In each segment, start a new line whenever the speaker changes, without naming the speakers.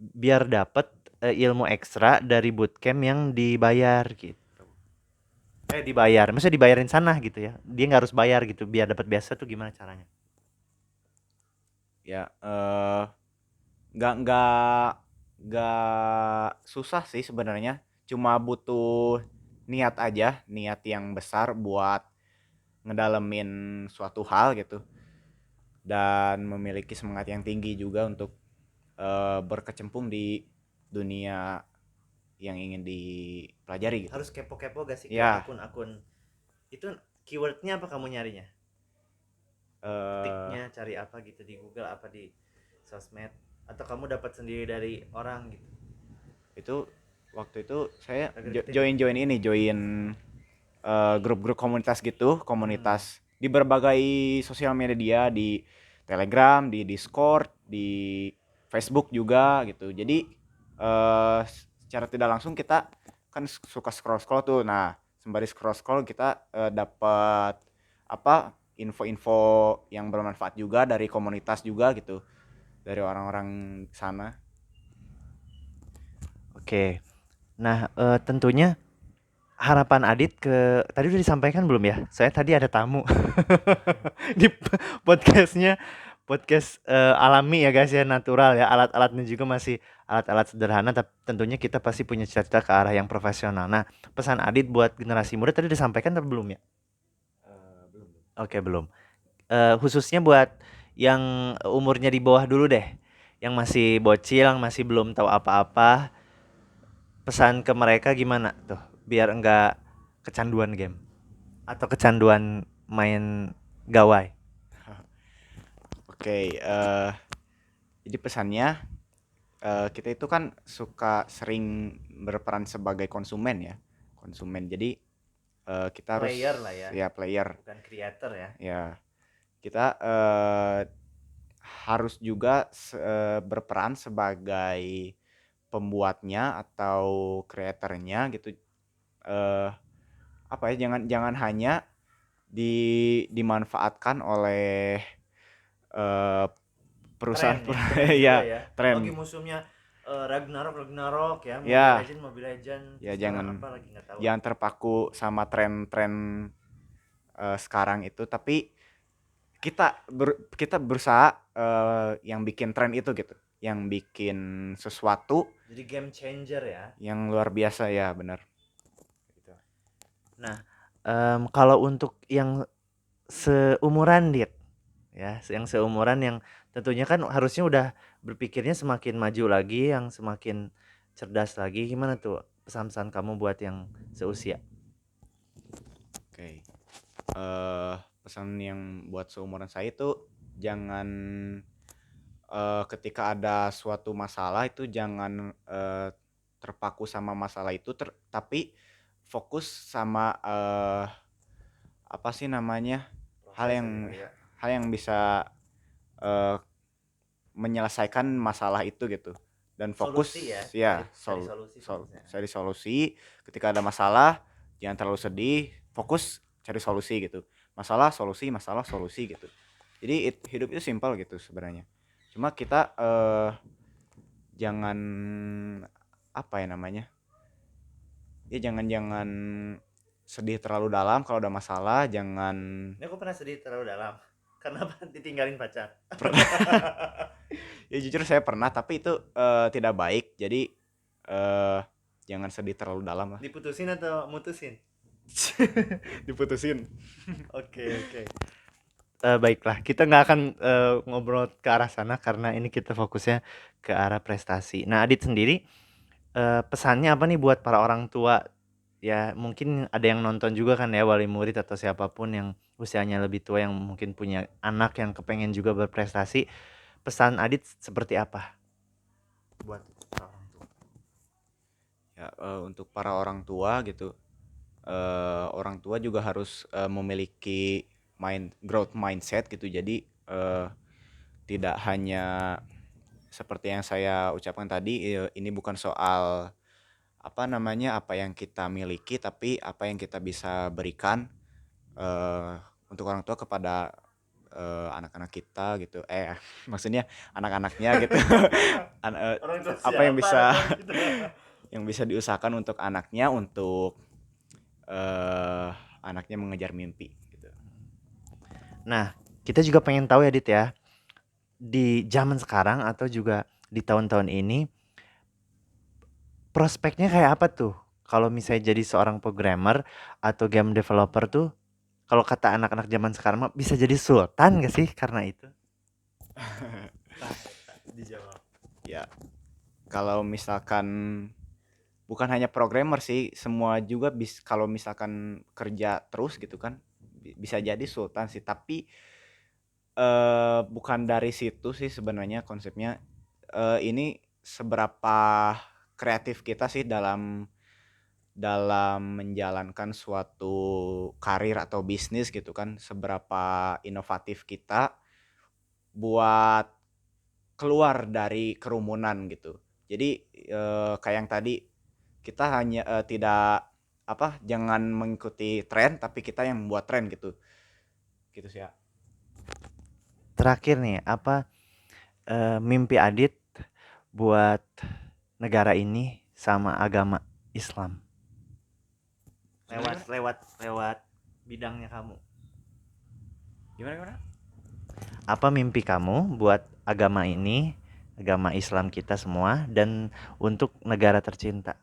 biar dapat ilmu ekstra dari bootcamp yang dibayar gitu. Dibayar, maksudnya dibayarin sana gitu ya. Dia nggak harus bayar gitu biar dapat beasiswa tuh gimana caranya?
Ya, nggak susah sih sebenarnya. Cuma butuh niat aja, niat yang besar buat ngedalemin suatu hal gitu, dan memiliki semangat yang tinggi juga untuk berkecimpung di dunia yang ingin dipelajari gitu.
Harus kepo-kepo gak sih ke
Ya,
akun-akun itu, keywordnya apa kamu nyarinya?
eh
Ketiknya cari apa gitu di Google, apa di sosmed, atau kamu dapat sendiri dari orang gitu?
itu waktu itu saya
Agar kita
join join ini, join grup-grup komunitas gitu,
hmm,
komunitas di berbagai sosial media, di Telegram, di Discord, di Facebook juga gitu. Jadi secara tidak langsung kita kan suka scroll-scroll tuh. Nah, sembari scroll-scroll kita dapat apa, info-info yang bermanfaat juga dari komunitas juga gitu, dari orang-orang sana.
oke. Nah, tentunya harapan Adit ke tadi udah disampaikan belum ya? Saya tadi ada tamu di podcastnya, podcast alami ya guys ya, natural ya. Alat-alatnya juga masih alat-alat sederhana, tapi tentunya kita pasti punya cita-cita ke arah yang profesional. Nah, pesan Adit buat generasi muda tadi disampaikan tapi belum ya?
Belum.
Oke, belum. Khususnya buat yang umurnya di bawah dulu deh, yang masih bocil, yang masih belum tahu apa-apa, pesan ke mereka gimana tuh biar enggak kecanduan game atau kecanduan main gawai.
Oke, jadi pesannya, kita itu kan suka sering berperan sebagai konsumen ya, konsumen. Jadi kita harus,
Player lah ya,
ya player,
bukan creator ya.
ya kita harus juga berperan sebagai pembuatnya atau kreatornya gitu. eh Apa ya, jangan jangan hanya dimanfaatkan oleh eh,
Tren
perusahaan
ya, tren juga
ya
ya. Lagi
tren.
musuhnya Ragnarok, Ragnarok ya, Mobile
Ya,
Legend, Mobile Legend.
ya
Sekarang
jangan
apa lagi nggak tahu
jangan
aku.
terpaku sama tren-tren sekarang itu, tapi kita berusaha yang bikin tren itu gitu, yang bikin sesuatu
Jadi game changer ya.
yang luar biasa, ya benar gitu.
Nah, kalau untuk yang seumuran Dit, ya, yang seumuran yang tentunya kan harusnya udah berpikirnya semakin maju lagi, yang semakin cerdas lagi. Gimana tuh pesan-pesan kamu buat yang seusia?
Oke. eh Pesan yang buat seumuran saya itu, jangan ketika ada suatu masalah itu jangan terpaku sama masalah itu, tapi fokus sama apa sih namanya, hal
Proses
yang
aja kali ya.
bisa eh, menyelesaikan masalah itu gitu, dan fokus,
Solusi ya,
ya
cari solusi fokusnya.
cari solusi. Ketika ada masalah jangan terlalu sedih, fokus cari solusi gitu. Masalah solusi gitu. Jadi hidup itu simpel gitu sebenarnya. Cuma kita jangan, apa ya namanya, ya jangan sedih terlalu dalam kalau ada masalah. Jangan
Ini aku pernah sedih terlalu dalam karena ditinggalin pacar.
ya jujur saya pernah, tapi itu tidak baik. Jadi eh jangan sedih terlalu dalam lah.
Diputusin atau mutusin?
Diputusin.
Oke, oke. Baiklah, kita nggak akan ngobrol ke arah sana karena ini kita fokusnya ke arah prestasi. Nah, Adit sendiri, pesannya apa nih buat para orang tua? Ya, mungkin ada yang nonton juga kan ya, wali murid atau siapapun yang usianya lebih tua yang mungkin punya anak yang kepengen juga berprestasi. Pesan Adit seperti apa buat para orang tua?
Ya, untuk para orang tua gitu, orang tua juga harus memiliki growth mindset gitu. Jadi tidak hanya seperti yang saya ucapkan tadi, ini bukan soal apa namanya, apa yang kita miliki, tapi apa yang kita bisa berikan untuk orang tua kepada anak-anak kita gitu. Maksudnya anak-anaknya gitu.
Orang tua
Apa yang
siapa
bisa
anak-anak kita?
yang bisa diusahakan untuk anaknya untuk anaknya mengejar mimpi gitu.
Nah, kita juga pengen tahu ya Dit ya, di zaman sekarang atau juga di tahun-tahun ini, prospeknya kayak apa tuh? Kalau misalnya jadi seorang programmer atau game developer tuh, kalau kata anak-anak zaman sekarang mah bisa jadi sultan gak sih karena itu? Nah, dijawab.
Ya, kalau misalkan bukan hanya programmer sih, semua juga kalau misalkan kerja terus gitu kan bisa jadi sultan sih, tapi bukan dari situ sih sebenarnya konsepnya. Ini seberapa kreatif kita sih dalam dalam menjalankan suatu karir atau bisnis gitu kan, seberapa inovatif kita buat keluar dari kerumunan gitu. Jadi, kayak yang tadi, kita hanya, tidak jangan mengikuti tren, tapi kita yang membuat tren gitu. Gitu sih ya.
Terakhir nih, apa mimpi Adit buat negara ini sama agama Islam?
Gimana?
Lewat bidangnya kamu.
Gimana?
Apa mimpi kamu buat agama ini, agama Islam kita semua, dan untuk negara tercinta?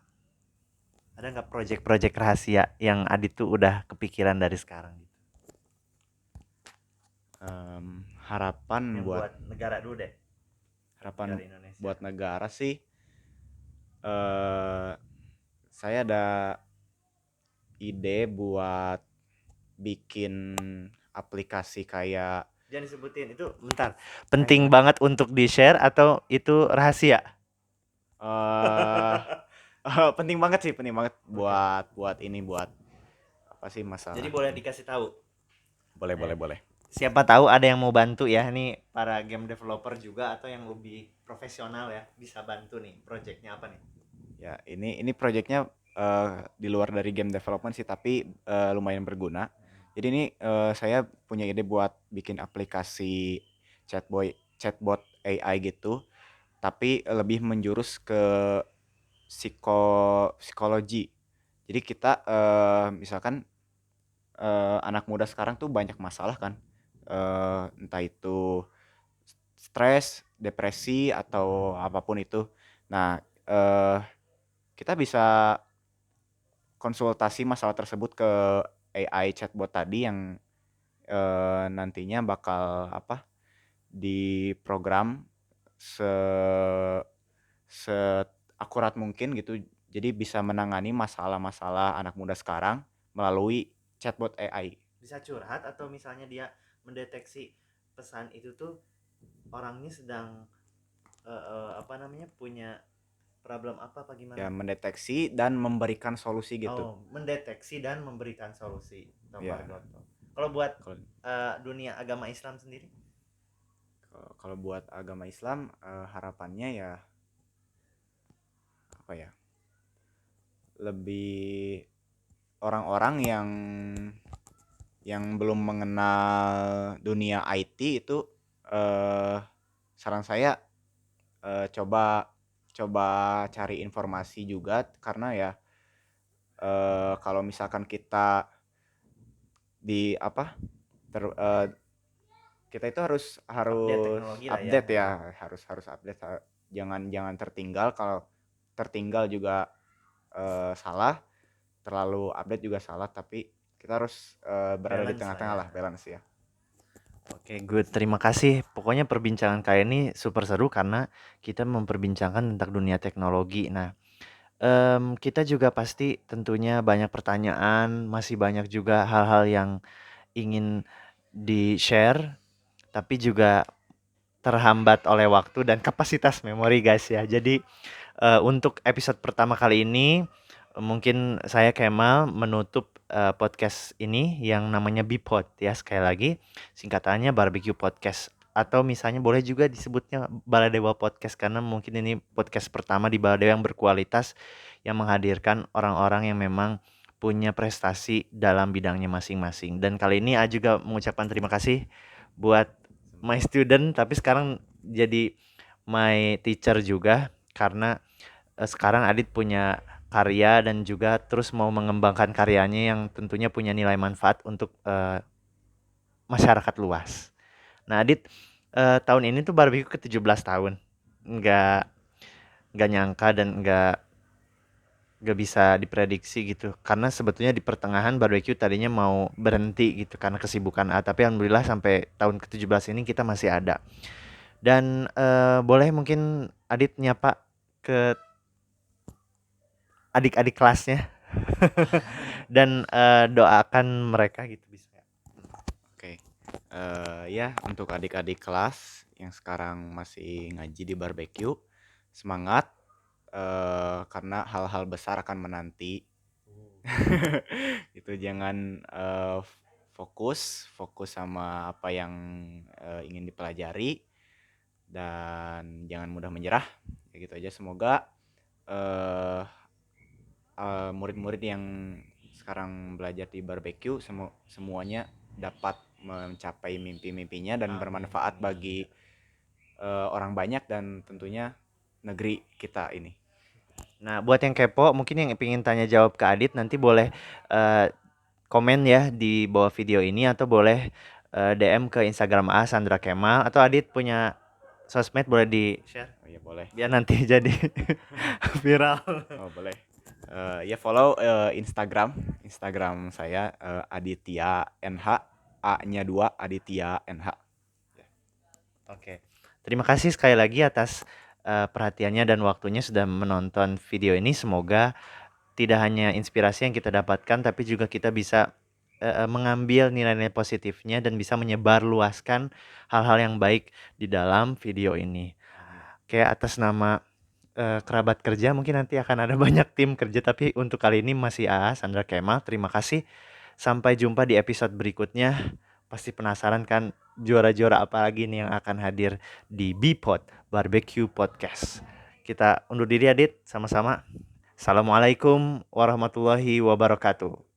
Ada nggak proyek-proyek rahasia yang Adit tuh udah kepikiran dari sekarang gitu?
Harapan
Yang
buat
buat negara dulu deh,
harapan
negara Indonesia.
buat negara sih, eh saya ada ide buat bikin aplikasi kayak
Jangan disebutin itu, bentar. Penting banget untuk di-share atau itu rahasia?
eh penting banget buat buat apa sih masalah.
Jadi boleh dikasih tahu.
Boleh.
Siapa tahu ada yang mau bantu ya, nih para game developer juga atau yang lebih profesional ya bisa bantu nih. Projectnya apa nih?
Ya, ini proyeknya di luar dari game development sih, tapi lumayan berguna. Jadi ini saya punya ide buat bikin aplikasi chatbot AI gitu, tapi lebih menjurus ke psikologi. Jadi kita misalkan anak muda sekarang tuh banyak masalah kan, entah itu stres, depresi atau apapun itu. Nah, kita bisa konsultasi masalah tersebut ke AI chatbot tadi yang nantinya bakal diprogram se seakurat mungkin gitu. Jadi bisa menangani masalah-masalah anak muda sekarang melalui chatbot AI.
Bisa curhat atau misalnya dia mendeteksi pesan itu tuh orangnya sedang apa namanya, punya problem apa gimana?
Ya, mendeteksi dan memberikan solusi gitu.
Oh, mendeteksi dan memberikan solusi.
Ya,
Kalau buat
kalau
dunia agama Islam sendiri?
kalau buat agama Islam harapannya ya apa ya? Lebih orang-orang yang belum mengenal dunia IT itu, saran saya coba coba cari informasi juga karena ya kalau misalkan kita di kita itu harus
Update teknologi lah ya.
update ya, harus update, jangan tertinggal. Kalau tertinggal juga salah, terlalu update juga salah, tapi kita harus berada di
Balance
tengah-tengah
lah
lah,
ya.
balance ya.
Oke, good. Terima kasih. Pokoknya perbincangan kali ini super seru karena kita memperbincangkan tentang dunia teknologi. Nah, kita juga pasti tentunya banyak pertanyaan, masih banyak juga hal-hal yang ingin di-share, tapi juga terhambat oleh waktu dan kapasitas memori guys ya. Jadi untuk episode pertama kali ini mungkin saya Kemal menutup podcast ini yang namanya Bipod ya, sekali lagi singkatannya Barbecue Podcast atau misalnya boleh juga disebutnya Baladewa Podcast karena mungkin ini podcast pertama di Baladewa yang berkualitas yang menghadirkan orang-orang yang memang punya prestasi dalam bidangnya masing-masing. Dan kali ini A juga mengucapkan terima kasih buat my student, tapi sekarang jadi my teacher juga karena sekarang Adit punya karya dan juga terus mau mengembangkan karyanya yang tentunya punya nilai manfaat untuk masyarakat luas. Nah, Adit tahun ini tuh barbecue ke-17 tahun. Nggak nggak nyangka dan nggak bisa diprediksi gitu. Karena sebetulnya di pertengahan barbecue tadinya mau berhenti gitu karena kesibukan tapi alhamdulillah sampai tahun ke-17 ini kita masih ada. Dan boleh mungkin Adit nyapa ke adik-adik kelasnya dan doakan mereka gitu bisa.
Oke. Ya untuk adik-adik kelas yang sekarang masih ngaji di barbecue, semangat karena hal-hal besar akan menanti. Itu jangan fokus sama apa yang ingin dipelajari dan jangan mudah menyerah. Kayak gitu aja. Semoga murid-murid yang sekarang belajar di barbecue semuanya dapat mencapai mimpi-mimpinya dan bermanfaat bagi orang banyak dan tentunya negeri kita ini.
Nah, buat yang kepo mungkin yang ingin tanya jawab ke Adit nanti boleh komen ya di bawah video ini atau boleh DM ke Instagram Sandra Kemal atau Adit punya sosmed boleh di share.
Oh ya boleh.
Biar nanti jadi viral.
Oh boleh. Ya follow Instagram saya Aditya NH, A-nya 2 Aditya NH.
Oke. Terima kasih sekali lagi atas perhatiannya dan waktunya sudah menonton video ini. Semoga tidak hanya inspirasi yang kita dapatkan tapi juga kita bisa mengambil nilai-nilai positifnya dan bisa menyebarluaskan hal-hal yang baik di dalam video ini. Oke, atas nama kerabat kerja mungkin nanti akan ada banyak tim kerja tapi untuk kali ini masih Sandra Kemal. Terima kasih. Sampai jumpa di episode berikutnya. Pasti penasaran kan juara-juara apa lagi nih yang akan hadir di Bpod Barbecue Podcast. Kita undur diri Adit sama-sama. Assalamualaikum warahmatullahi wabarakatuh.